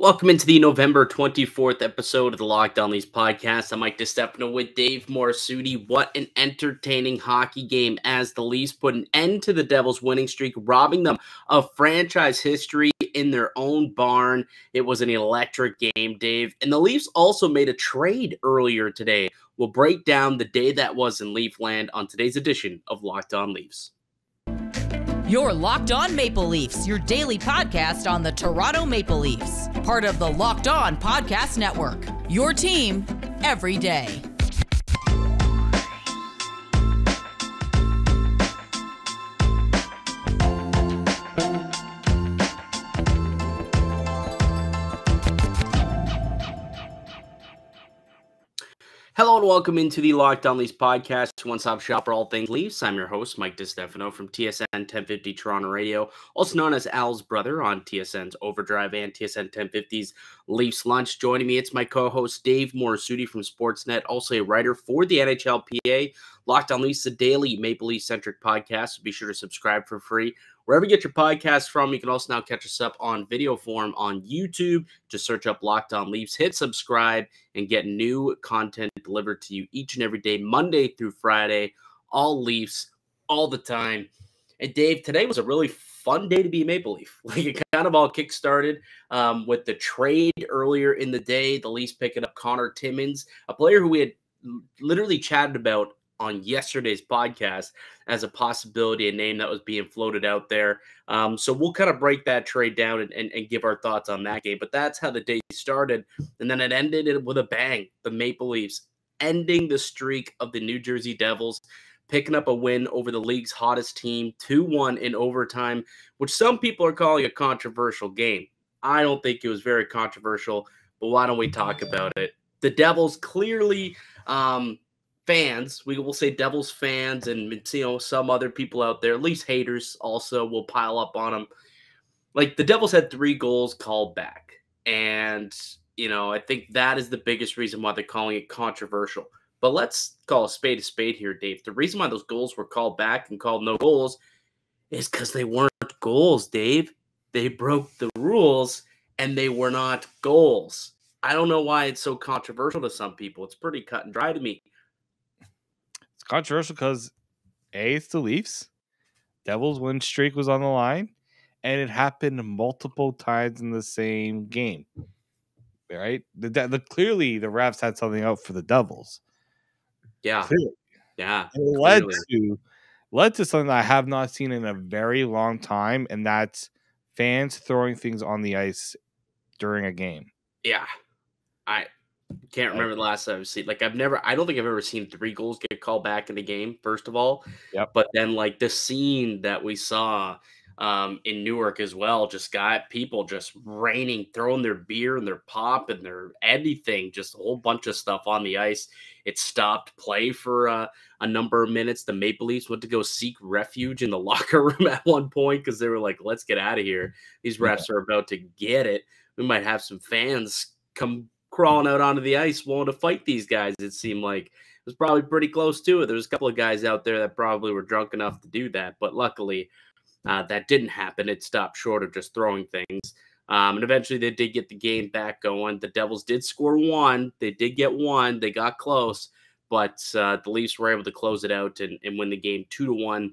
Welcome into the November 24th episode of the Locked On Leafs podcast. I'm Mike DiStefano with Dave Morassutti. What an entertaining hockey game as the Leafs put an end to the Devils' winning streak, robbing them of franchise history in their own barn. It was an electric game, Dave. And the Leafs also made a trade earlier today. We'll break down the day that was in Leafland on today's edition of Locked On Leafs. You're Locked On Maple Leafs, your daily podcast on the Toronto Maple Leafs. Part of the Locked On Podcast Network, your team every day. Hello and welcome into the Locked On Leafs podcast, one-stop shop for all things Leafs. I'm your host, Mike DiStefano from TSN 1050 Toronto Radio, also known as Al's brother on TSN's Overdrive and TSN 1050's Leafs Lunch. Joining me, it's my co-host Dave Morassutti from Sportsnet, also a writer for the NHLPA. Locked On Leafs, a daily Maple Leaf-centric podcast, so be sure to subscribe for free wherever you get your podcasts from. You can also now catch us up on video form on YouTube. Just search up Locked On Leafs, hit subscribe, and get new content delivered to you each and every day, Monday through Friday. All Leafs, all the time. And Dave, today was a really fun day to be a Maple Leaf. Like, it kind of all kick-started with the trade earlier in the day. The Leafs picking up Connor Timmins, a player who we had literally chatted about on yesterday's podcast as a possibility, a name that was being floated out there. So we'll kind of break that trade down and give our thoughts on that game. But that's how the day started. And then it ended with a bang. The Maple Leafs ending the streak of the New Jersey Devils, picking up a win over the league's hottest team, 2-1 in overtime, which some people are calling a controversial game. I don't think it was very controversial, but why don't we talk about it? The Devils clearly fans, we will say Devils fans and, some other people out there, Leafs haters also will pile up on them. Like, the Devils had 3 goals called back. And, I think that is the biggest reason why they're calling it controversial. But let's call a spade here, Dave. The reason why those goals were called back and called no goals is because they weren't goals, Dave. They broke the rules and they were not goals. I don't know why it's so controversial to some people. It's pretty cut and dry to me. It's controversial because it's the Leafs. Devils win streak was on the line, and it happened multiple times in the same game. Right? Clearly the refs had something out for the Devils. Yeah. Clearly. Yeah. And it led to something that I have not seen in a very long time, and that's fans throwing things on the ice during a game. Yeah. I can't remember the last time I've seen. Like, I don't think I've ever seen 3 goals get called back in a game, first of all. Yep. But then, like, the scene that we saw in Newark as well, just got people just raining, throwing their beer and their pop and their anything, just a whole bunch of stuff on the ice. It stopped play for a number of minutes. The Maple Leafs went to go seek refuge in the locker room at one point because they were like, let's get out of here. These refs are about to get it. We might have some fans come crawling out onto the ice wanting to fight these guys. It seemed like it was probably pretty close to it. There was a couple of guys out there that probably were drunk enough to do that, but luckily that didn't happen. It stopped short of just throwing things. And eventually they did get the game back going. The Devils did score 1. They did get 1. They got close, but the Leafs were able to close it out and win the game 2-1.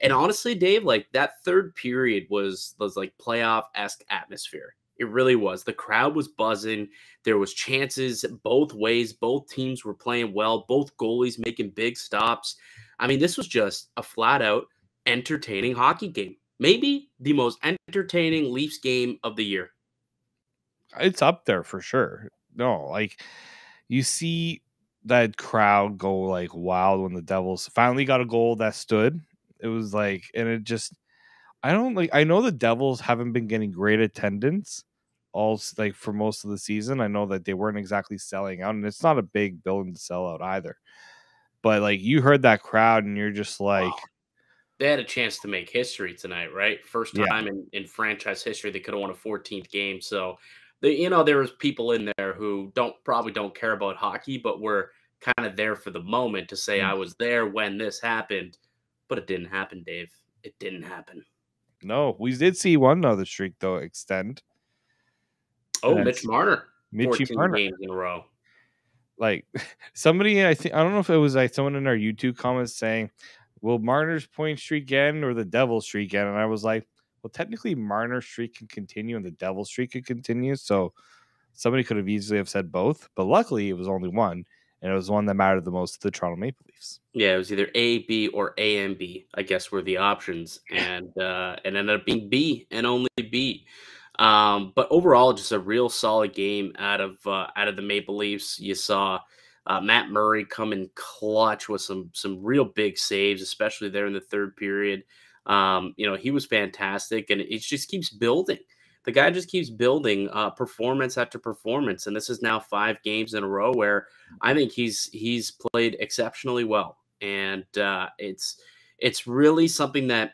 And honestly, Dave, like, that third period was like playoff-esque atmosphere. It really was. The crowd was buzzing. There was chances both ways. Both teams were playing well. Both goalies making big stops. I mean, this was just a flat-out entertaining hockey game. Maybe the most entertaining Leafs game of the year. It's up there for sure. No, like, you see that crowd go like wild when the Devils finally got a goal that stood. It was like, and it just, I know the Devils haven't been getting great attendance for most of the season. I know that they weren't exactly selling out, and it's not a big building to sell out either. But like, you heard that crowd and you're just like, wow. They had a chance to make history tonight, right? First time in franchise history they could have won a 14th game. So, there was people in there who probably don't care about hockey, but were kind of there for the moment to say, I was there when this happened. But it didn't happen, Dave. It didn't happen. No, we did see one other streak, though, extend. Oh, Mitch Marner, Mitchie 14 Marner. games in a row. Like somebody, I don't know if it was like someone in our YouTube comments saying, will Marner's point streak end or the Devil streak end? And I was like, well, technically Marner's streak can continue and the Devil streak can continue. So somebody could have easily have said both, but luckily it was only one, and it was one that mattered the most to the Toronto Maple Leafs. Yeah, it was either A, B, or A and B, I guess, were the options, and it ended up being B and only B. But overall, just a real solid game out of the Maple Leafs. You saw Matt Murray come in clutch with some real big saves, especially there in the third period. He was fantastic, and it just keeps building. The guy just keeps building performance after performance, and this is now 5 games in a row where I think he's played exceptionally well, and it's really something that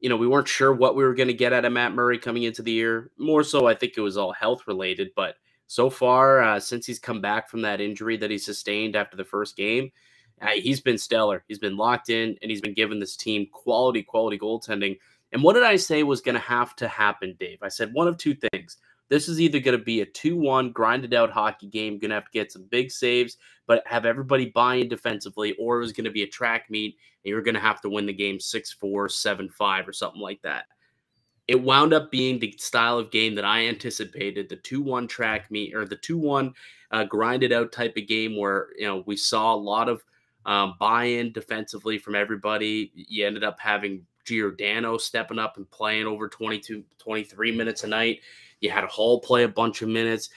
we weren't sure what we were going to get out of Matt Murray coming into the year. More so, I think it was all health related, but so far since he's come back from that injury that he sustained after the first game, he's been stellar. He's been locked in, and he's been giving this team quality goaltending. And what did I say was going to have to happen, Dave? I said one of two things. This is either going to be a 2-1 grinded out hockey game, going to have to get some big saves, but have everybody buy in defensively, or it was going to be a track meet, and you're going to have to win the game 6-4, 7-5, or something like that. It wound up being the style of game that I anticipated, the 2-1 track meet, or the 2-1 grinded out type of game where we saw a lot of buy-in defensively from everybody. You ended up having Giordano stepping up and playing over 22, 23 minutes a night. You had Hall play a bunch of minutes.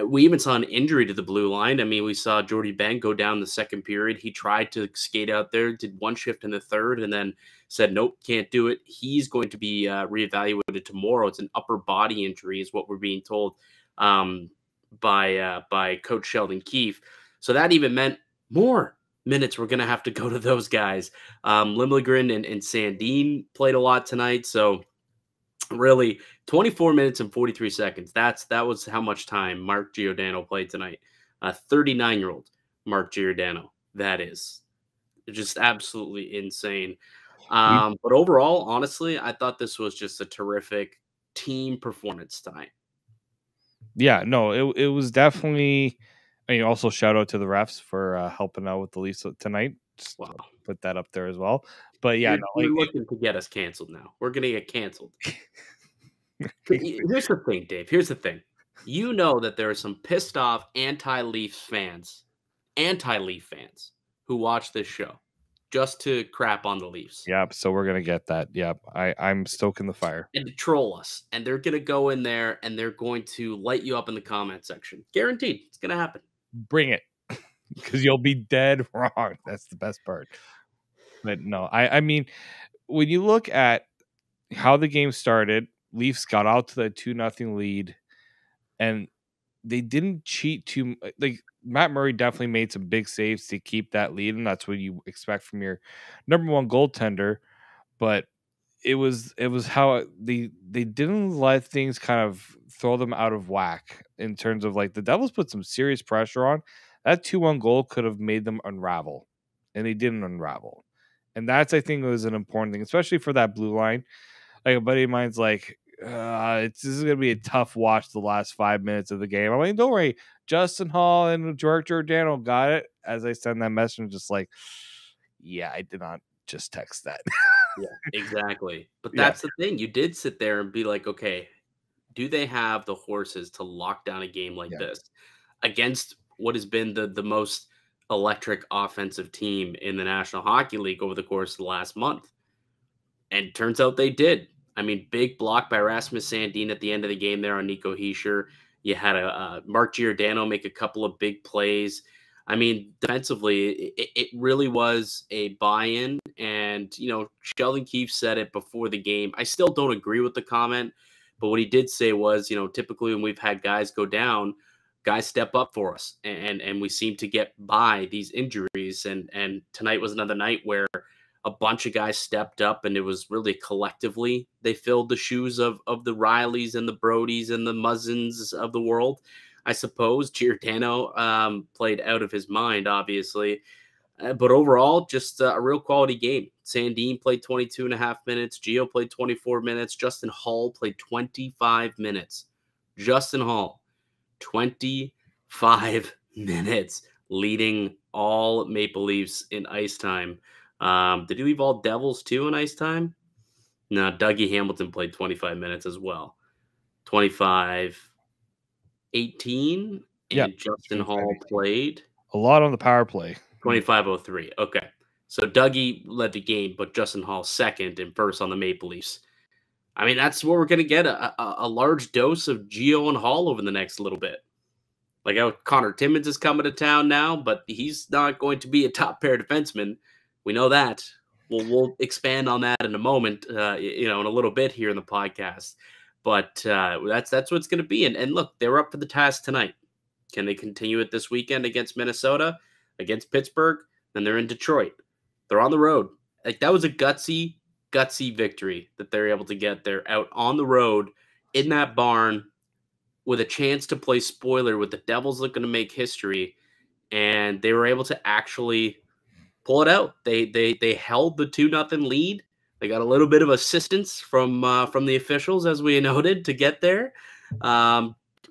We even saw an injury to the blue line. I mean, we saw Jordy Ben go down the second period. He tried to skate out there, did one shift in the third, and then said, nope, can't do it. He's going to be reevaluated tomorrow. It's an upper body injury is what we're being told by Coach Sheldon Keefe. So that even meant more minutes we're going to have to go to those guys. Limligren and Sandin played a lot tonight. So really 24 minutes and 43 seconds. That was how much time Mark Giordano played tonight. 39-year-old Mark Giordano. That is just absolutely insane. But overall, honestly, I thought this was just a terrific team performance tonight. Yeah, no, it was definitely. I mean, also shout out to the refs for helping out with the Leafs tonight. Just wow. Put that up there as well. But yeah, you're looking to get us canceled now. We're gonna get canceled. Here's the thing, Dave. Here's the thing. You know that there are some pissed off anti-Leaf fans who watch this show just to crap on the Leafs. Yep. So we're gonna get that. Yep. I'm stoking the fire. And to troll us. And they're gonna go in there and they're going to light you up in the comment section. Guaranteed. It's gonna happen. Bring it. Because you'll be dead wrong. That's the best part. But no, I mean, when you look at how the game started, Leafs got out to the 2-0 lead, and they didn't cheat too. Like Matt Murray definitely made some big saves to keep that lead, and that's what you expect from your number one goaltender. But it was how they didn't let things kind of throw them out of whack in terms of like the Devils put some serious pressure on. That 2-1 goal could have made them unravel, and they didn't unravel. And that's, I think, was an important thing, especially for that blue line. Like a buddy of mine's like, this is going to be a tough watch the last 5 minutes of the game. I'm like, don't worry. Justin Hall and George Giordano got it. As I send that message, I'm just like, yeah, I did not just text that. Yeah, exactly. But that's the thing. You did sit there and be like, okay, do they have the horses to lock down a game like this against what has been the most electric offensive team in the National Hockey League over the course of the last month? And turns out they did. I mean, big block by Rasmus Sandin at the end of the game there on Nico Hischier. You had a Mark Giordano make a couple of big plays. I mean, defensively, it really was a buy-in. And, Sheldon Keefe said it before the game. I still don't agree with the comment, but what he did say was, typically when we've had guys go down, guys step up for us. And we seem to get by these injuries. And tonight was another night where a bunch of guys stepped up, and it was really collectively they filled the shoes of the Rileys and the Brodies and the Muzzins of the world. I suppose Giordano played out of his mind, obviously. But overall, just a real quality game. Sandin played 22.5 minutes. Gio played 24 minutes. Justin Hall played 25 minutes. Justin Hall. 25 minutes, leading all Maple Leafs in ice time. Did he leave all Devils too in ice time? No, Dougie Hamilton played 25 minutes as well. 25-18, and Justin Hall played a lot on the power play. 25-03. Okay. So Dougie led the game, but Justin Hall second and first on the Maple Leafs. I mean, that's where we're going to get a large dose of Gio and Hall over the next little bit. Like how Connor Timmins is coming to town now, but he's not going to be a top pair defenseman. We know that. We'll expand on that in a moment, in a little bit here in the podcast. But that's what it's going to be. And look, they were up for the task tonight. Can they continue it this weekend against Minnesota, against Pittsburgh? Then they're in Detroit. They're on the road. Like that was a gutsy victory that they're able to get there out on the road in that barn with a chance to play spoiler with the Devils looking to make history. And they were able to actually pull it out. They held the 2-0 lead. They got a little bit of assistance from the officials, as we noted, to get there.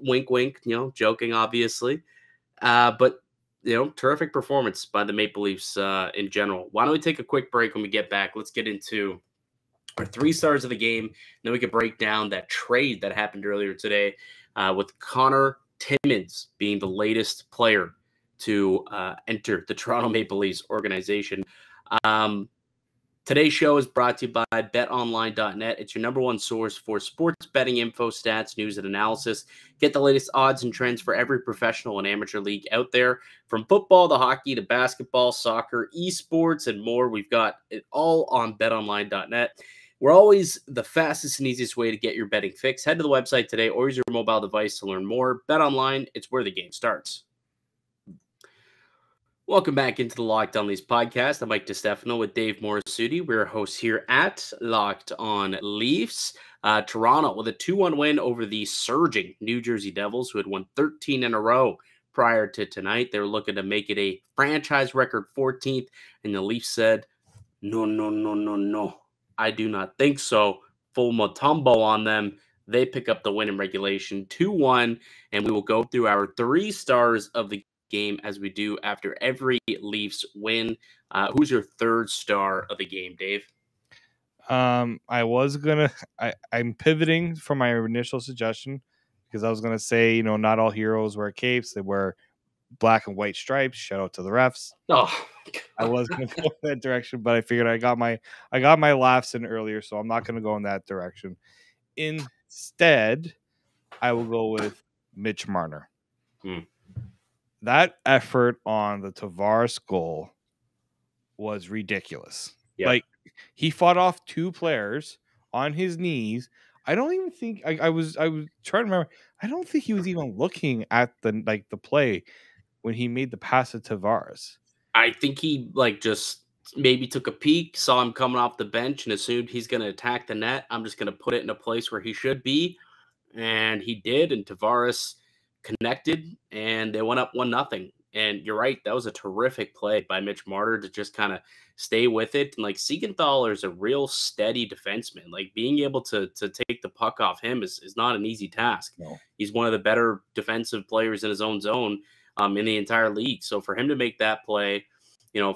Wink, wink, joking, obviously. But, terrific performance by the Maple Leafs in general. Why don't we take a quick break? When we get back, let's get into our 3 stars of the game. Then we can break down that trade that happened earlier today with Connor Timmins being the latest player to enter the Toronto Maple Leafs organization. Today's show is brought to you by betonline.net. It's your number one source for sports betting info, stats, news, and analysis. Get the latest odds and trends for every professional and amateur league out there. From football to hockey to basketball, soccer, esports, and more, we've got it all on betonline.net. We're always the fastest and easiest way to get your betting fix. Head to the website today or use your mobile device to learn more. BetOnline, it's where the game starts. Welcome back into the Locked On Leafs podcast. I'm Mike DiStefano with Dave Morassutti. We're hosts here at Locked On Leafs. Toronto with a 2-1 win over the surging New Jersey Devils, who had won 13 in a row prior to tonight. They were looking to make it a franchise record 14th, and the Leafs said, no. I do not think so. Full Mutombo on them. They pick up the win in regulation 2-1, and we will go through our 3 stars of the game as we do after every Leafs win. Who's your 3rd star of the game, Dave? I'm pivoting from my initial suggestion because I was gonna say, not all heroes wear capes, they wear black and white stripes. Shout out to the refs. I was gonna go in that direction, but I figured I got my laughs in earlier, so I'm not gonna go in that direction. Instead, I will go with Mitch Marner. That effort on the Tavares goal was ridiculous. Yeah. Like, he fought off 2 players on his knees. I don't even think I was trying to remember. I don't think he was even looking at the play when he made the pass to Tavares. I think he just maybe took a peek, saw him coming off the bench, and assumed he's going to attack the net. I'm just going to put it in a place where he should be, and he did. And Tavares connected, and they went up 1-0. And you're right, that was a terrific play by Mitch Marner to just kind of stay with it. And Siegenthaler is a real steady defenseman. Being able to take the puck off him is not an easy task. No. He's one of the better defensive players in his own zone in the entire league. So for him to make that play,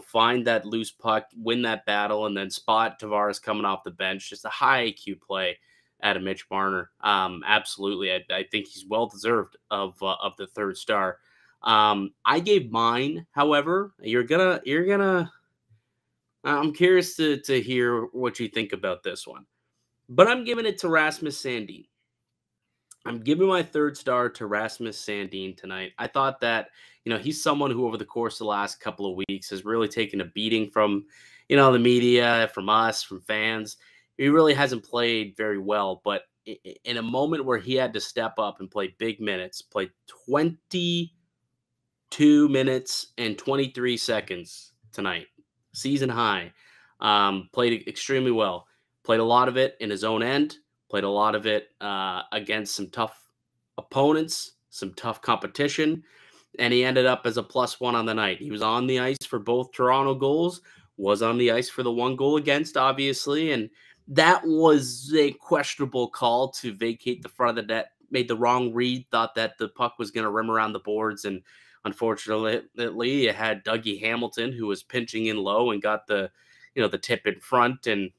find that loose puck, win that battle, and then spot Tavares coming off the bench, just a high IQ play out of Mitch Marner. Absolutely. I think he's well-deserved of the 3rd star. I gave mine, however. I'm curious to hear what you think about this one. But I'm giving it to Rasmus Sandin. I'm giving my 3rd star to Rasmus Sandin tonight. I thought that, he's someone who over the course of the last couple of weeks has really taken a beating from, the media, from us, from fans. He really hasn't played very well, but in a moment where he had to step up and play big minutes, played 22 minutes and 23 seconds tonight, season high, played extremely well, played a lot of it in his own end, played a lot of it against some tough opponents, some tough competition, and he ended up as a +1 on the night. He was on the ice for both Toronto goals, was on the ice for the 1 goal against, obviously, and that was a questionable call to vacate the front of the net made the wrong read, thought that the puck was going to rim around the boards, and unfortunately, it had Dougie Hamilton, who was pinching in low and got the tip in front, and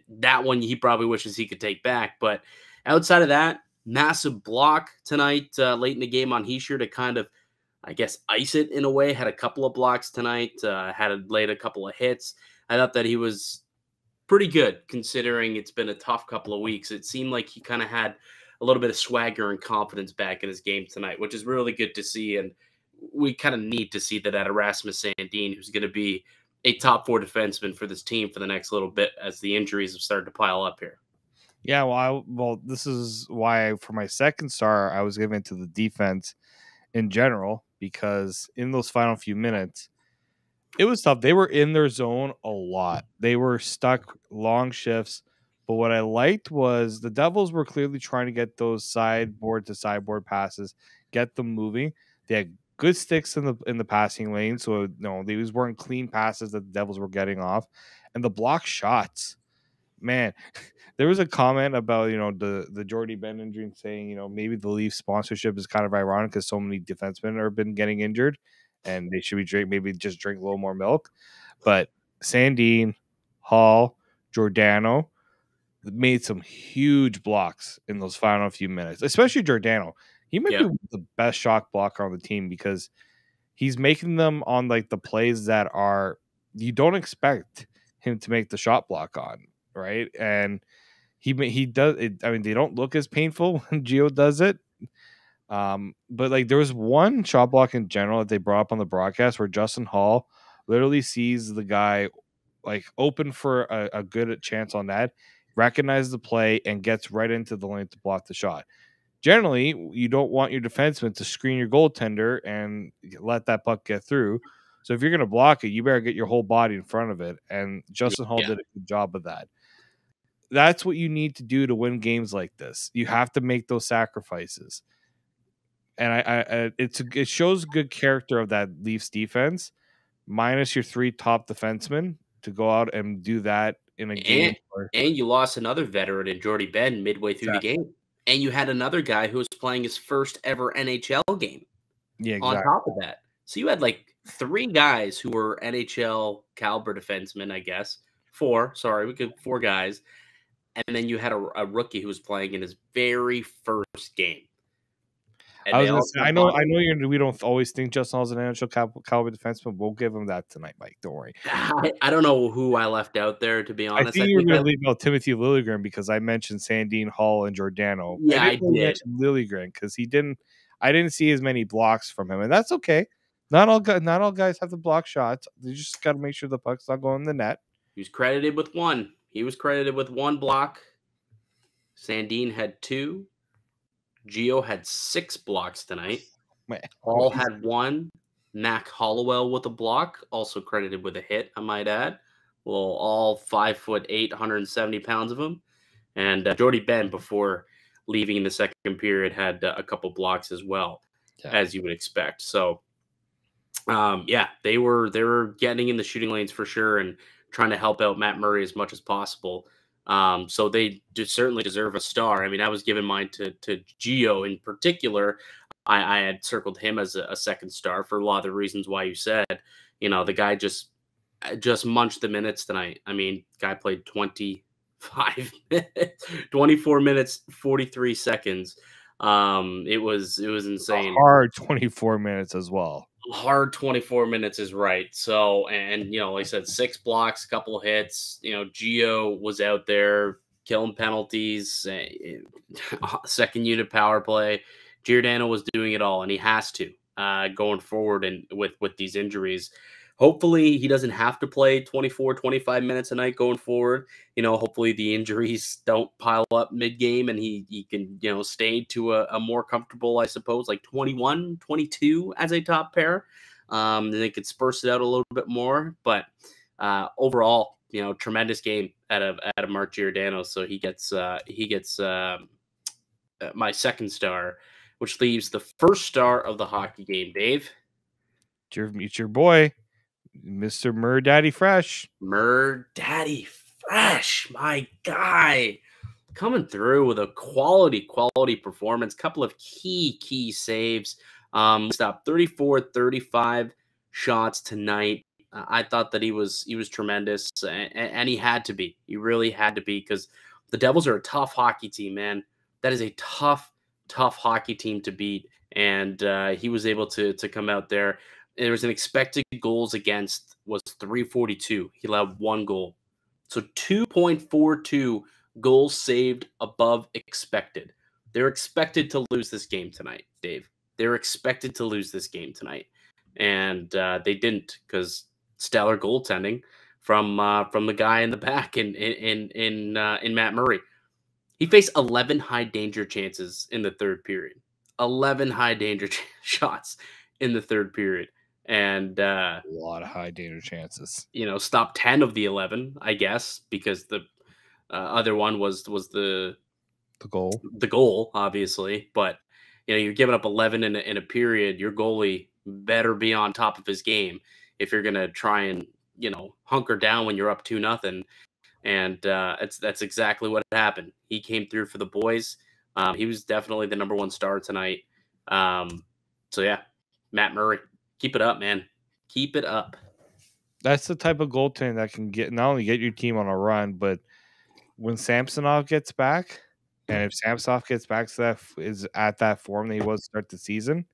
that one he probably wishes he could take back. But outside of that, massive block tonight, late in the game on Heischer to kind of, I guess, ice it in a way. Had a couple of blocks tonight, laid a couple of hits. I thought that he was pretty good considering it's been a tough couple of weeks. It seemed like he kind of had a little bit of swagger and confidence back in his game tonight, which is really good to see. And we kind of need to see that out of Rasmus Sandin, who's going to be a top 4 defenseman for this team for the next little bit as the injuries have started to pile up here. Yeah, well, this is why for my second star, I was giving to the defense in general, because in those final few minutes, it was tough. They were in their zone a lot. They were stuck long shifts. But what I liked was the Devils were clearly trying to get those sideboard to sideboard passes, get them moving. They had good sticks in the passing lane, so these weren't clean passes that the Devils were getting off. And the block shots, man, there was a comment about the Jordy Ben injury, saying maybe the Leafs sponsorship is kind of ironic because so many defensemen have been getting injured, and they should be maybe just drink a little more milk. But Sandin, Hall, Giordano made some huge blocks in those final few minutes, especially Giordano. He might be the best shot blocker on the team because he's making them on like the plays that are you don't expect him to make the shot block on, right? And he does it. I mean, they don't look as painful when Gio does it. But like there was one shot block in general that they brought up on the broadcast where Justin Hall literally sees the guy like open for a good chance on that, recognizes the play, and gets right into the lane to block the shot. Generally, you don't want your defenseman to screen your goaltender and let that puck get through. So if you're going to block it, you better get your whole body in front of it. And Justin Hall did a good job of that. That's what you need to do to win games like this. You have to make those sacrifices. And it shows good character of that Leafs defense, minus your 3 top defensemen, to go out and do that in a game. And you lost another veteran in Jordy Ben midway through the game. And you had another guy who was playing his first ever NHL game. Yeah, exactly. On top of that. So you had like 3 guys who were NHL caliber defensemen, I guess. 4 guys. And then you had a rookie who was playing in his very first game. And I was gonna say, I know we don't always think Justin Hall's an NHL caliber defenseman. We'll give him that tonight, Mike. Don't worry. I don't know who I left out there, to be honest. I think you were going to leave out Timothy Liljegren because I mentioned Sandin, Hall, and Giordano. Yeah, I did. Liljegren because I didn't see as many blocks from him, and that's okay. Not all guys have to block shots. You just got to make sure the puck's not going in the net. He was credited with 1. He was credited with 1 block. Sandin had 2. Gio had 6 blocks tonight. Hall had 1. Mac Hollowell with a block, also credited with a hit, I might add. Well, all 5'8", 170 pounds of him. And Jordy Ben, before leaving in the second period, had a couple blocks as well, as you would expect. So, they were getting in the shooting lanes for sure and trying to help out Matt Murray as much as possible. So they certainly deserve a star. I mean, I was giving mine to Gio in particular. I had circled him as a second star for a lot of the reasons why you said. The guy just munched the minutes tonight. I mean, guy played 24 minutes, 43 seconds. It was insane. A hard 24 minutes as well. Hard 24 minutes is right. So, and like I said, 6 blocks, a couple of hits. Gio was out there killing penalties, second unit power play. Giordano was doing it all, and he has to going forward. And with these injuries, hopefully he doesn't have to play 24, 25 minutes a night going forward. Hopefully the injuries don't pile up mid-game and he can, stay to a more comfortable, I suppose, like 21, 22 as a top pair. Then they could spurse it out a little bit more. But overall, tremendous game out of Mark Giordano. So he gets my second star, which leaves the first star of the hockey game, Dave. It's your boy, Mr. Mur Daddy Fresh. Mur Daddy Fresh, my guy. coming through with a quality performance, couple of key saves. Stopped 34-35 shots tonight. I thought that he was tremendous, and he had to be. He really had to be, because the Devils are a tough hockey team, man. That is a tough hockey team to beat, and he was able to come out there. There was an expected goals against was 342. He allowed 1 goal, so 2.42 goals saved above expected. They're expected to lose this game tonight, Dave. They're expected to lose this game tonight, and they didn't, because stellar goaltending from the guy in the back in Matt Murray. He faced 11 high danger chances in the third period. 11 high danger shots in the third period, and A lot of high danger chances. Stopped 10 of the 11, I guess, because the other one was the goal, obviously. But you're giving up 11 in a period. Your goalie better be on top of his game if you're gonna try and hunker down when you're up 2-0. And that's exactly what happened. He came through for the boys. He was definitely the number 1 star tonight. So yeah, Matt Murray, keep it up, man. Keep it up. That's the type of goaltending that can not only get your team on a run, but when Samsonov gets back, and if Samsonov gets back to that is at that form that he was to start the season,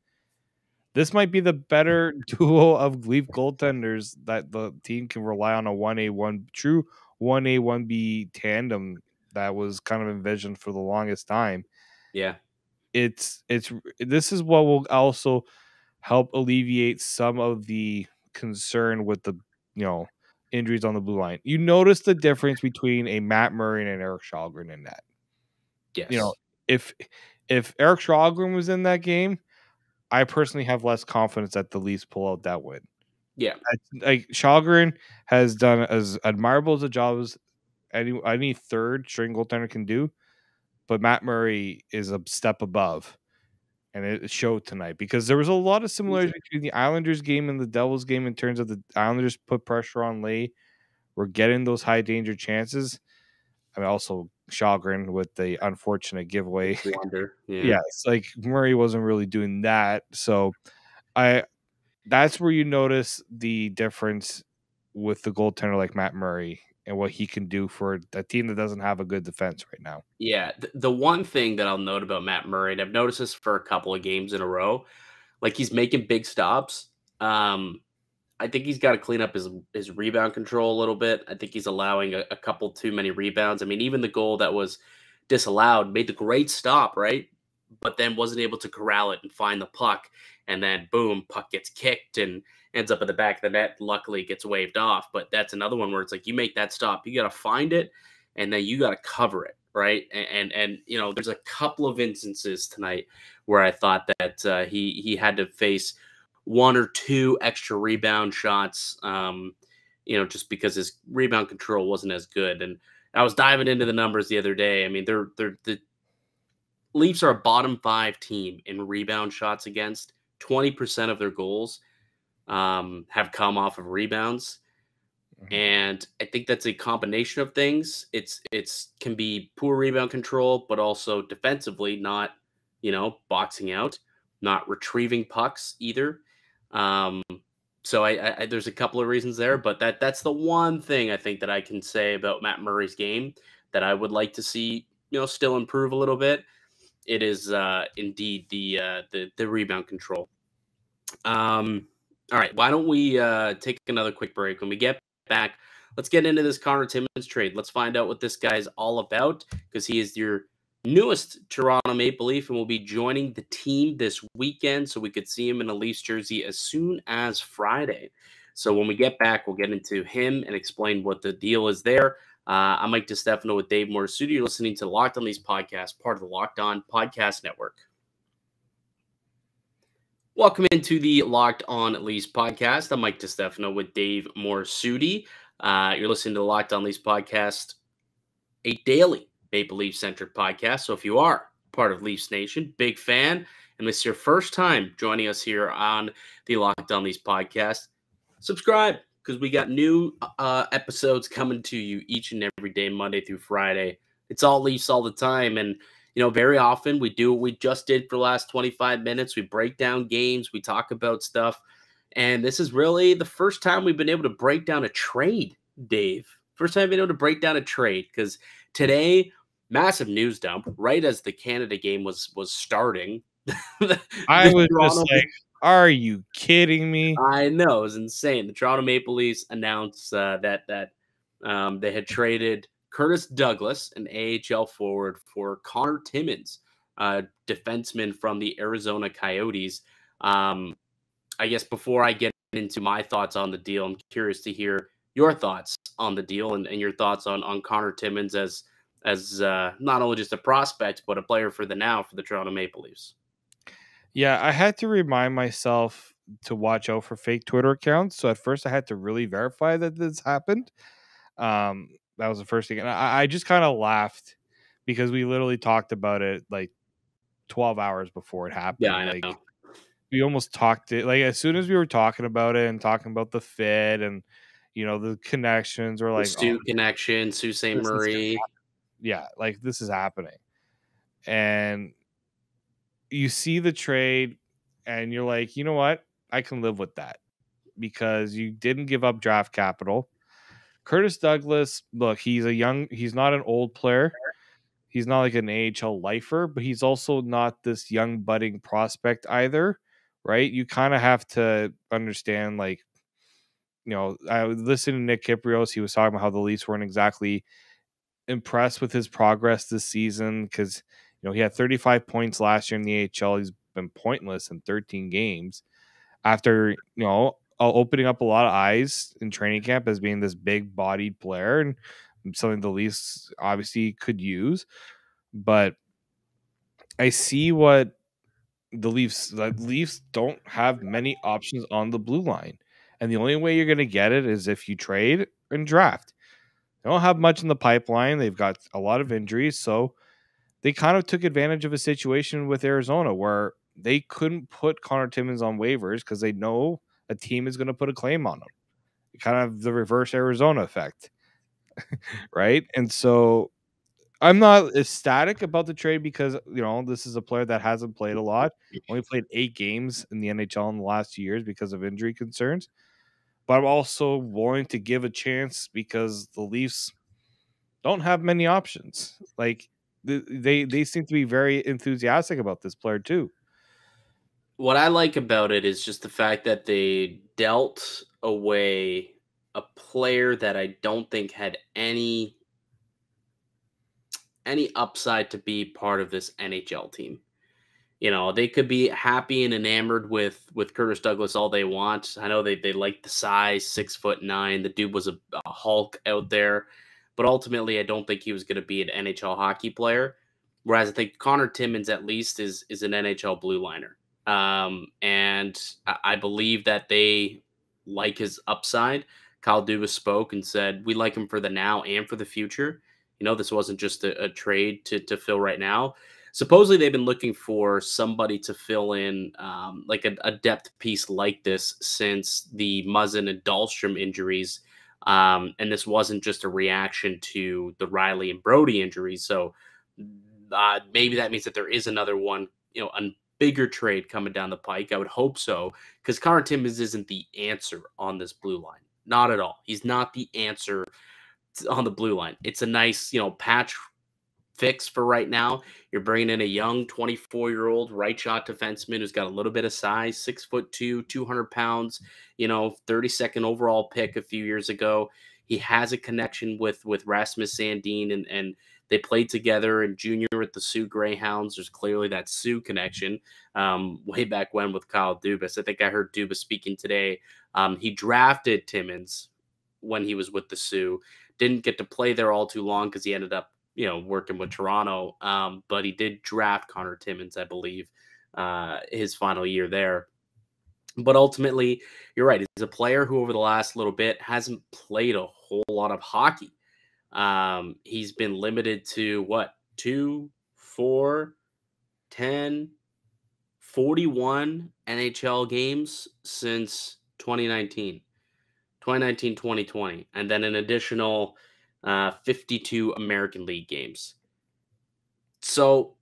this might be the better duo of Leaf goaltenders that the team can rely on, a 1A, true 1A, 1B tandem that was kind of envisioned for the longest time. Yeah. This is what will also help alleviate some of the concern with the injuries on the blue line. You notice the difference between a Matt Murray and an Eric Shalgren in that. Yes. If Eric Shalgren was in that game, I personally have less confidence that the Leafs pull out that win. Yeah. Like Shalgren has done as admirable as a job as any third string goaltender can do, but Matt Murray is a step above, and it showed tonight, because there was a lot of similarities between the Islanders game and the Devils game in terms of the Islanders put pressure on Lay. We're getting those high danger chances. I mean, also Shalgren with the unfortunate giveaway. Wonder. Yeah, it's like Murray wasn't really doing that. So that's where you notice the difference with the goaltender like Matt Murray and what he can do for a team that doesn't have a good defense right now. Yeah. The one thing that I'll note about Matt Murray, and I've noticed this for a couple of games in a row, like he's making big stops. I think he's got to clean up his rebound control a little bit. I think he's allowing a couple too many rebounds. I mean, even the goal that was disallowed made the great stop, right? But then wasn't able to corral it and find the puck. And then, boom, puck gets kicked and ends up at the back of the net. Luckily, it gets waved off. But that's another one where it's like, you make that stop, you got to find it, and then you got to cover it, right? And there's a couple of instances tonight where I thought that he had to face 1 or 2 extra rebound shots, just because his rebound control wasn't as good. And I was diving into the numbers the other day. I mean, the Leafs are a bottom 5 team in rebound shots against. 20% of their goals have come off of rebounds. Mm-hmm. And I think that's a combination of things. It's can be poor rebound control, but also defensively not, boxing out, not retrieving pucks either. So I there's a couple of reasons there, but that's the one thing I think that I can say about Matt Murray's game that I would like to see, still improve a little bit. It is indeed the rebound control. All right, why don't we take another quick break? When we get back, let's get into this Connor Timmins trade. Let's find out what this guy's all about, because he is your newest Toronto Maple Leaf and will be joining the team this weekend, so we could see him in a Leafs jersey as soon as Friday. So when we get back, we'll get into him and explain what the deal is there. I'm Mike DiStefano with Dave Morassutti. You're listening to the Locked On Leafs podcast, part of the Locked On Podcast Network. Welcome into the Locked On Leafs podcast. I'm Mike DiStefano with Dave Morassutti. You're listening to the Locked On Leafs podcast, a daily Maple Leaf-centric podcast. So if you are part of Leafs Nation, big fan, and this is your first time joining us here on the Locked On Leafs podcast, subscribe, because we got new episodes coming to you each and every day, Monday through Friday. It's all Leafs all the time. And, very often we do what we just did for the last 25 minutes. We break down games, we talk about stuff. And this is really the first time we've been able to break down a trade, Dave. First time I've been able to break down a trade, because today, massive news dump right as the Canada game was starting. I was just like, are you kidding me? I know, it was insane. The Toronto Maple Leafs announced that they had traded Curtis Douglas, an AHL forward, for Connor Timmins, defenseman from the Arizona Coyotes. I guess before I get into my thoughts on the deal, I'm curious to hear your thoughts on the deal and your thoughts on Connor Timmins as not only just a prospect, but a player for the Toronto Maple Leafs. Yeah, I had to remind myself to watch out for fake Twitter accounts. So at first I had to really verify that this happened. That was the first thing. And I just kind of laughed because we literally talked about it like 12 hours before it happened. Yeah, I like know. we almost talked it like as soon as we were talking about it and talking about the fit and the connections, we're like, Sue connection, Sault Ste. Marie. Yeah, like this is happening. And you see the trade and you're like, you know what? I can live with that because you didn't give up draft capital. Curtis Douglas, look, he's not an old player. He's not like an AHL lifer, but he's also not this young budding prospect either, right? You kind of have to understand, like, I was listening to Nick Kyprios. He was talking about how the Leafs weren't exactly impressed with his progress this season because, he had 35 points last year in the AHL. He's been pointless in 13 games after, opening up a lot of eyes in training camp as being this big bodied player and something the Leafs obviously could use. But I see what the Leafs don't have many options on the blue line. And the only way you're going to get it is if you trade and draft. They don't have much in the pipeline. They've got a lot of injuries. So they kind of took advantage of a situation with Arizona where they couldn't put Connor Timmins on waivers because they know a team is going to put a claim on him. Kind of the reverse Arizona effect. Right. And so I'm not ecstatic about the trade because, this is a player that hasn't played a lot. Only played 8 games in the NHL in the last 2 years because of injury concerns. But I'm also willing to give a chance because the Leafs don't have many options. Like they seem to be very enthusiastic about this player too. What I like about it is just the fact that they dealt away a player that I don't think had any upside to be part of this NHL team. They could be happy and enamored with Curtis Douglas all they want. I know they like the size, 6'9". The dude was a Hulk out there, but ultimately I don't think he was going to be an NHL hockey player. Whereas I think Connor Timmins at least is an NHL blue liner. And I believe that they like his upside. Kyle Dubas spoke and said, we like him for the now and for the future. This wasn't just a trade to fill right now. Supposedly they've been looking for somebody to fill in like a depth piece like this since the Muzzin and Dahlstrom injuries. And this wasn't just a reaction to the Riley and Brody injuries. So maybe that means that there is another one, a bigger trade coming down the pike. I would hope so, because Connor Timmins isn't the answer on this blue line. Not at all. He's not the answer on the blue line. It's a nice, patch fix for right now. You're bringing in a young 24-year-old right shot defenseman who's got a little bit of size, 6'2", 200 pounds, 32nd overall pick a few years ago. He has a connection with Rasmus Sandin, and they played together in junior with the Sioux Greyhounds. There's clearly that Sioux connection way back when with Kyle Dubas. I think I heard Dubas speaking today. He drafted Timmins when he was with the Sioux. Didn't get to play there all too long because he ended up working with Toronto. But he did draft Connor Timmins, I believe, his final year there. But ultimately, you're right. He's a player who over the last little bit hasn't played a whole lot of hockey. He's been limited to 2, 4, 10, 41 NHL games since 2019, 2020, and then an additional 52 American League games. So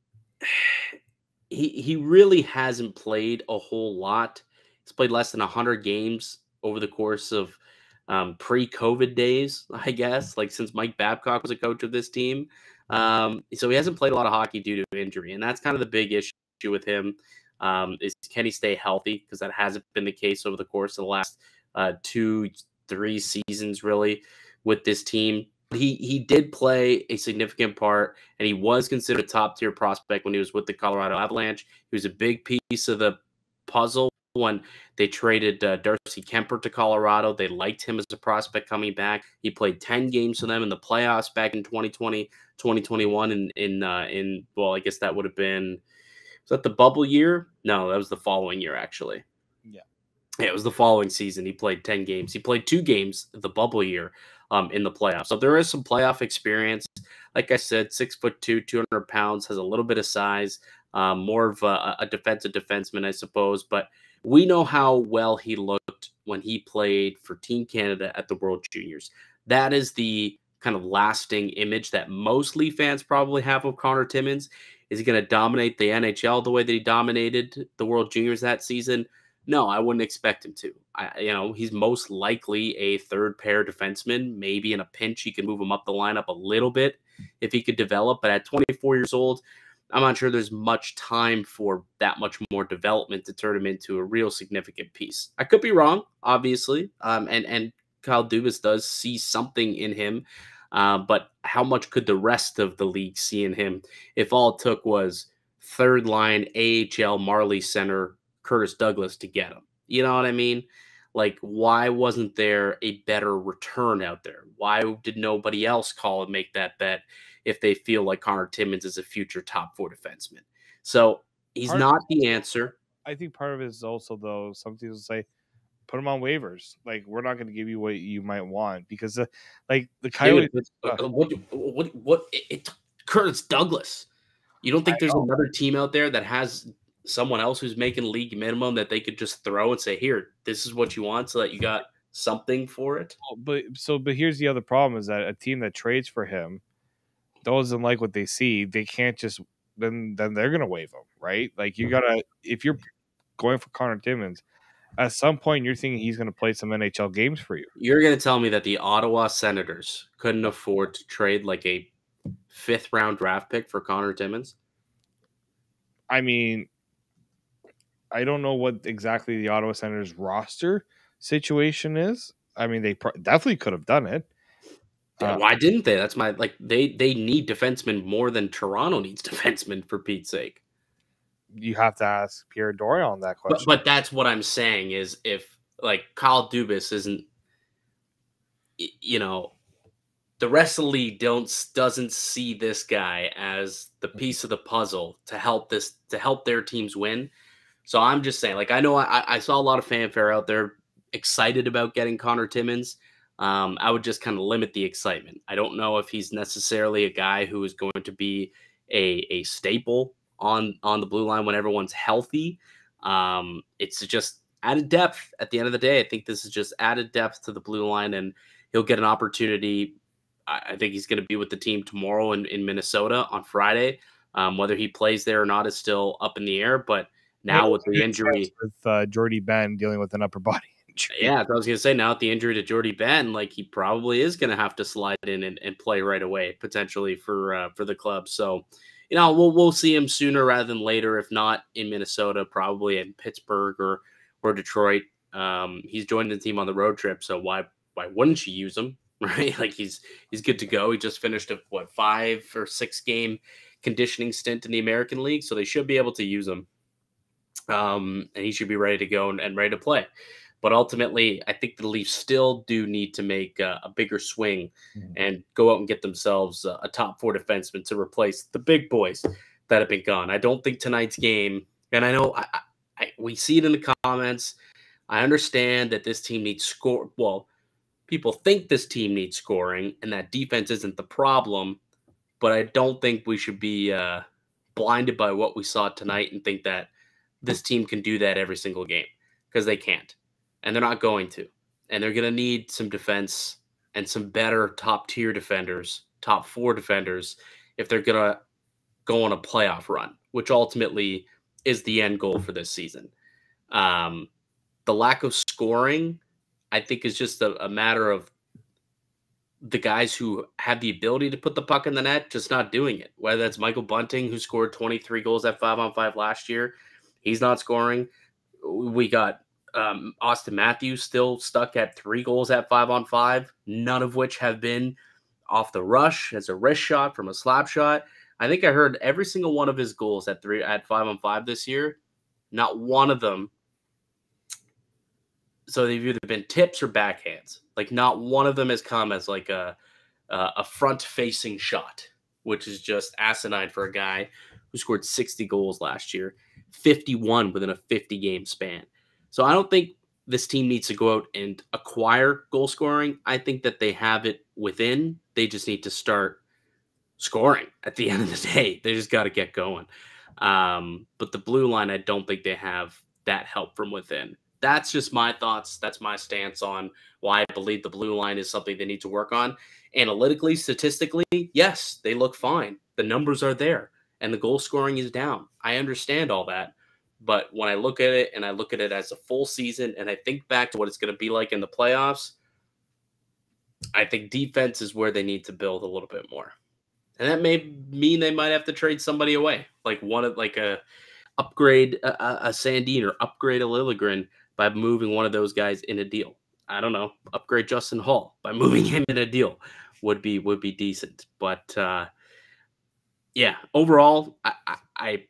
he really hasn't played a whole lot. He's played less than 100 games over the course of pre-COVID days, I guess, like since Mike Babcock was a coach of this team. So he hasn't played a lot of hockey due to injury, and that's kind of the big issue with him. Is can he stay healthy? Because that hasn't been the case over the course of the last 2-3 seasons, really, with this team. He did play a significant part, and he was considered a top-tier prospect when he was with the Colorado Avalanche. He was a big piece of the puzzle when they traded Darcy Kemper to Colorado. They liked him as a prospect coming back. He played 10 games for them in the playoffs back in 2020, 2021, in well, I guess that would have been, was that the bubble year? No, that was the following year, actually. Yeah, it was the following season. He played 10 games. He played 2 games the bubble year in the playoffs. So there is some playoff experience. Like I said, 6'2", 200 pounds, has a little bit of size, more of a defensive defenseman, I suppose. But we know how well he looked when he played for Team Canada at the World Juniors. That is the kind of lasting image that most Leaf fans probably have of Connor Timmins. Is he going to dominate the NHL the way that he dominated the World Juniors that season? No, I wouldn't expect him to. He's most likely a third pair defenseman. Maybe in a pinch, you can move him up the lineup a little bit if he could develop. But at 24 years old, I'm not sure there's much time for that much more development to turn him into a real significant piece. I could be wrong, obviously. And Kyle Dubas does see something in him. But how much could the rest of the league see in him if all it took was third line AHL Marley center Curtis Douglas to get him? You know what I mean? Like, why wasn't there a better return out there? Why did nobody else call and make that bet if they feel like Connor Timmins is a future top 4 defenseman? So he's not the answer. I think part of it is also, though, some people say, put him on waivers. Like, we're not going to give you what you might want because, the Coyotes. It's Curtis Douglas. You don't think there's another team out there that has someone else who's making league minimum that they could just throw and say, here, this is what you want, so that you got something for it? But here's the other problem is that a team that trades for him doesn't like what they see. They can't just then they're gonna waive him, right? Like, you gotta, if you're going for Connor Timmins, at some point you're thinking he's gonna play some NHL games for you. You're gonna tell me that the Ottawa Senators couldn't afford to trade like a 5th round draft pick for Connor Timmins? I mean, I don't know what exactly the Ottawa Senators roster situation is. I mean, they definitely could have done it. Yeah, why didn't they? That's my, like, they need defensemen more than Toronto needs defensemen, for Pete's sake. You have to ask Pierre Dorion on that question. But that's what I'm saying is, if, like, Kyle Dubas isn't, the rest of the league doesn't see this guy as the piece of the puzzle to help their teams win. So I'm just saying, like, I know I saw a lot of fanfare out there excited about getting Connor Timmins. I would just kind of limit the excitement. I don't know if he's necessarily a guy who is going to be a staple on the blue line when everyone's healthy. It's just added depth at the end of the day. I think this is just added depth to the blue line, and he'll get an opportunity. I think he's going to be with the team tomorrow in Minnesota on Friday. Whether he plays there or not is still up in the air, but now with the injury with Jordy Ben dealing with an upper body injury. Yeah, I was going to say, now with the injury to Jordy Ben, like, he probably is going to have to slide in and play right away, potentially for the club. So, we'll see him sooner rather than later, if not in Minnesota, probably in Pittsburgh or Detroit. He's joined the team on the road trip, so why wouldn't you use him, right? Like, he's good to go. He just finished a 5 or 6 game conditioning stint in the American League, so they should be able to use him. And he should be ready to go and ready to play. But ultimately, I think the Leafs still do need to make a bigger swing and go out and get themselves a top 4 defenseman to replace the big boys that have been gone. I don't think tonight's game, and I know we see it in the comments. I understand that this team needs score. Well, people think this team needs scoring and that defense isn't the problem, but I don't think we should be blinded by what we saw tonight and think that this team can do that every single game, because they can't, and they're not going to. And they're going to need some defense and some better top-tier defenders, top 4 defenders, if they're going to go on a playoff run, which ultimately is the end goal for this season. The lack of scoring, I think, is just a matter of the guys who have the ability to put the puck in the net just not doing it. Whether that's Michael Bunting, who scored 23 goals at 5-on-5 last year, he's not scoring. We got Austin Matthews still stuck at 3 goals at 5-on-5, none of which have been off the rush as a wrist shot from a slap shot. I think I heard every single one of his goals at 5-on-5 this year. Not one of them. So they've either been tips or backhands. Like not one of them has come as like a front-facing shot, which is just asinine for a guy who scored 60 goals last year, 51 within a 50-game span. So I don't think this team needs to go out and acquire goal scoring. I think that they have it within. They just need to start scoring at the end of the day. They just got to get going. But the blue line, I don't think they have that help from within. That's just my thoughts. That's my stance on why I believe the blue line is something they need to work on. Analytically, statistically, yes, they look fine. The numbers are there, and the goal scoring is down. I understand all that. But when I look at it, and I look at it as a full season, and I think back to what it's going to be like in the playoffs, I think defense is where they need to build a little bit more. And that may mean they might have to trade somebody away, like upgrade a Sandin or upgrade a Liljegren by moving one of those guys in a deal. I don't know, upgrade Justin Hall by moving him in a deal would be decent. But yeah, overall, I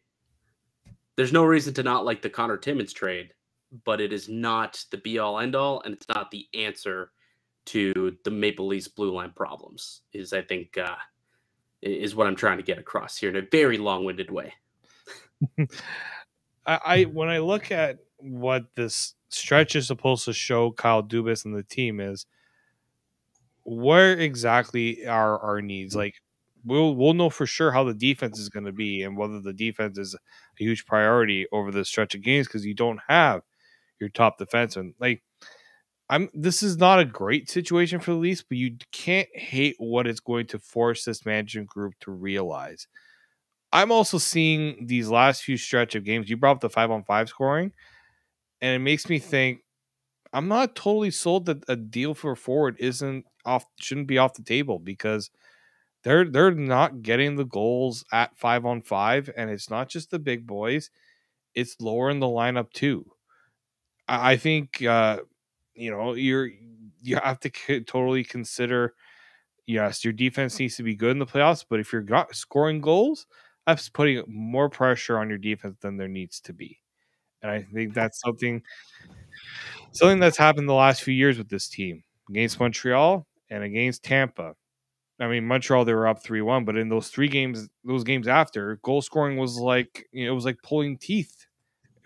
there's no reason to not like the Connor Timmins trade, but it is not the be all end all, and it's not the answer to the Maple Leafs blue line problems. Is I think is what I'm trying to get across here in a very long-winded way. I when I look at what this stretch is supposed to show Kyle Dubas and the team is, where exactly are our needs? Like we'll know for sure how the defense is going to be and whether the defense is a huge priority over the stretch of games because you don't have your top defenseman. Like this is not a great situation for the Leafs, but you can't hate what it's going to force this management group to realize. I'm also seeing these last few stretch of games. You brought up the 5-on-5 scoring, and it makes me think I'm not totally sold that a deal for a forward shouldn't be off the table because they're not getting the goals at 5-on-5, and it's not just the big boys; it's lower in the lineup too. I think you have to totally consider. Yes, your defense needs to be good in the playoffs, but if you're scoring goals, that's putting more pressure on your defense than there needs to be. And I think that's something that's happened the last few years with this team against Montreal and against Tampa. I mean, Montreal, they were up 3-1, but in those games after, goal scoring was like, it was like pulling teeth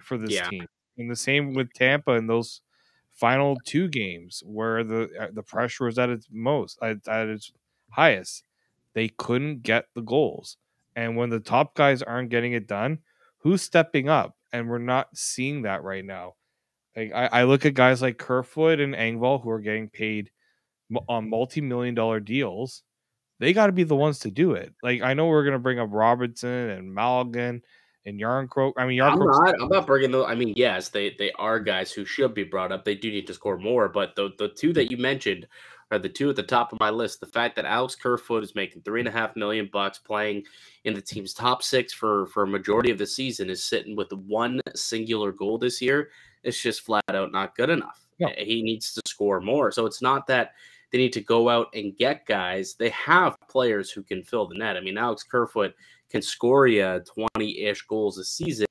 for this team. And the same with Tampa in those final 2 games where the pressure was at its highest. They couldn't get the goals. And when the top guys aren't getting it done, who's stepping up? And we're not seeing that right now. Like I look at guys like Kerfoot and Engvall who are getting paid on multi-million-dollar deals. They got to be the ones to do it. Like I know we're going to bring up Robertson and Malgin and Yarncroke. I mean, I'm not bringing those. I mean, yes, they are guys who should be brought up. They do need to score more, but the 2 that you mentioned are the 2 at the top of my list. The fact that Alex Kerfoot is making $3.5 million playing in the team's top 6 for a majority of the season is sitting with 1 singular goal this year. It's just flat out not good enough. No. He needs to score more. So it's not that they need to go out and get guys. They have players who can fill the net. I mean, Alex Kerfoot can score you 20-ish goals a season,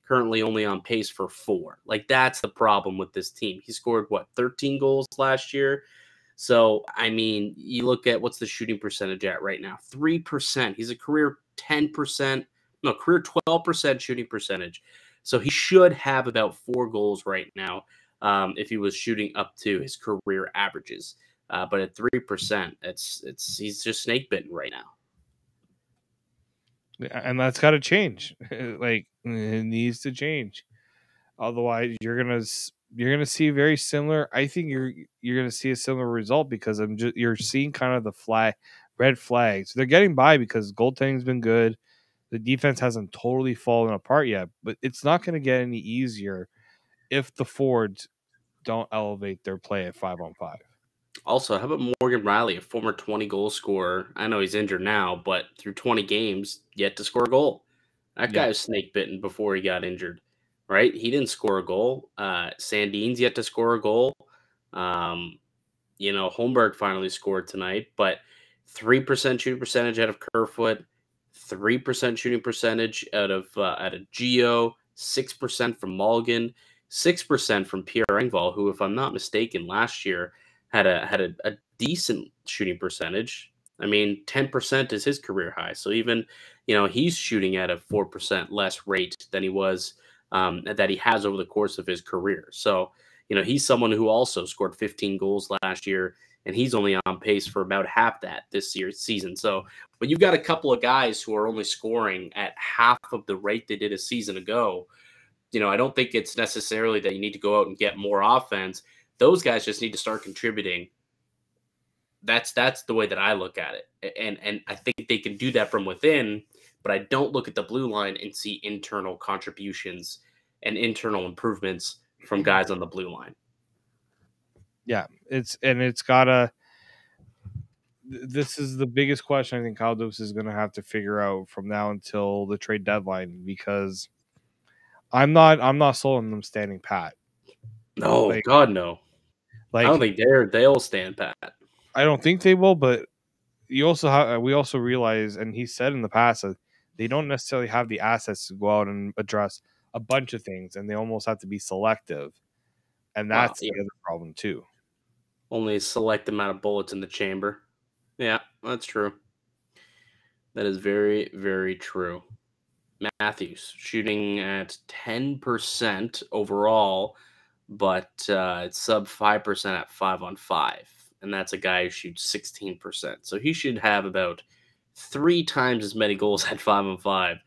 currently only on pace for 4. Like, that's the problem with this team. He scored, 13 goals last year? So, I mean, you look at what's the shooting percentage at right now? 3%. He's a career 10%, career 12% shooting percentage. So he should have about 4 goals right now if he was shooting up to his career averages. But at 3%, he's just snake bitten right now. And that's got to change. Like it needs to change. Otherwise, you're gonna see very similar. I think you're gonna see a similar result because you're seeing kind of the red flags. They're getting by because goaltending's been good. The defense hasn't totally fallen apart yet, but it's not going to get any easier if the Fords don't elevate their play at 5-on-5. Also, how about Morgan Riley, a former 20-goal scorer? I know he's injured now, but through 20 games, yet to score a goal. That guy Yeah. was snake bitten before he got injured, right? He didn't score a goal. Sandin's yet to score a goal. Holmberg finally scored tonight, but 3% shooting percentage out of Kerfoot, 3% shooting percentage out of Gio, 6% from Mulligan, 6% from Pierre Engvall, who, if I'm not mistaken, last year had a decent shooting percentage. I mean, 10% is his career high. So even, he's shooting at a 4% less rate than he was that he has over the course of his career. So, he's someone who also scored 15 goals last year, and he's only on pace for about half that this year's season. So, but you've got a couple of guys who are only scoring at half of the rate they did a season ago. I don't think it's necessarily that you need to go out and get more offense. Those guys just need to start contributing. That's the way that I look at it. And I think they can do that from within, but I don't look at the blue line and see internal contributions and internal improvements from guys on the blue line. Yeah, this is the biggest question I think Kyle Dubas is going to have to figure out from now until the trade deadline, because I'm not sold on them standing pat. No, God, no. I don't think they'll stand pat. I don't think they will, but we also realize, and he said in the past, that they don't necessarily have the assets to go out and address a bunch of things, and they almost have to be selective, and that's the other problem too. Only a select amount of bullets in the chamber. Yeah, that's true. That is very, very true. Matthews shooting at 10% overall, but it's sub 5% at 5-on-5. And that's a guy who shoots 16%. So he should have about 3 times as many goals at 5-on-5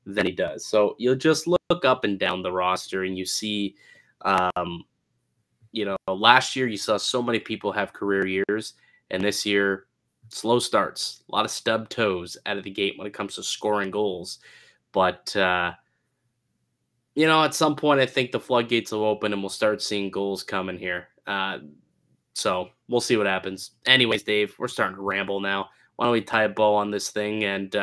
than he does. So you'll just look up and down the roster and you see, last year you saw so many people have career years, and this year, slow starts, a lot of stub toes out of the gate when it comes to scoring goals. But, at some point, I think the floodgates will open and we'll start seeing goals coming here. So we'll see what happens. Anyways, Dave, we're starting to ramble now. Why don't we tie a bow on this thing, and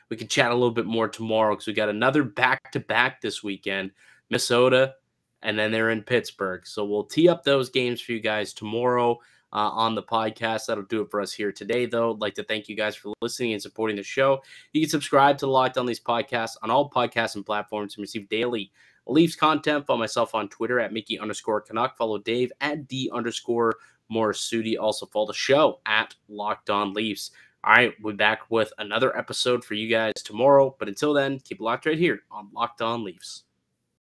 we can chat a little bit more tomorrow, because we got another back-to-back this weekend, Minnesota, and then they're in Pittsburgh. So we'll tee up those games for you guys tomorrow on the podcast. That'll do it for us here today, though. I'd like to thank you guys for listening and supporting the show. You can subscribe to the Locked On Leafs podcast on all podcasts and platforms and receive daily Leafs content. Follow myself on Twitter at Mickey_Canuck. Follow Dave at D_Morassutti. Also follow the show at Locked On Leafs. All right, we'll be back with another episode for you guys tomorrow. But until then, keep it locked right here on Locked On Leafs.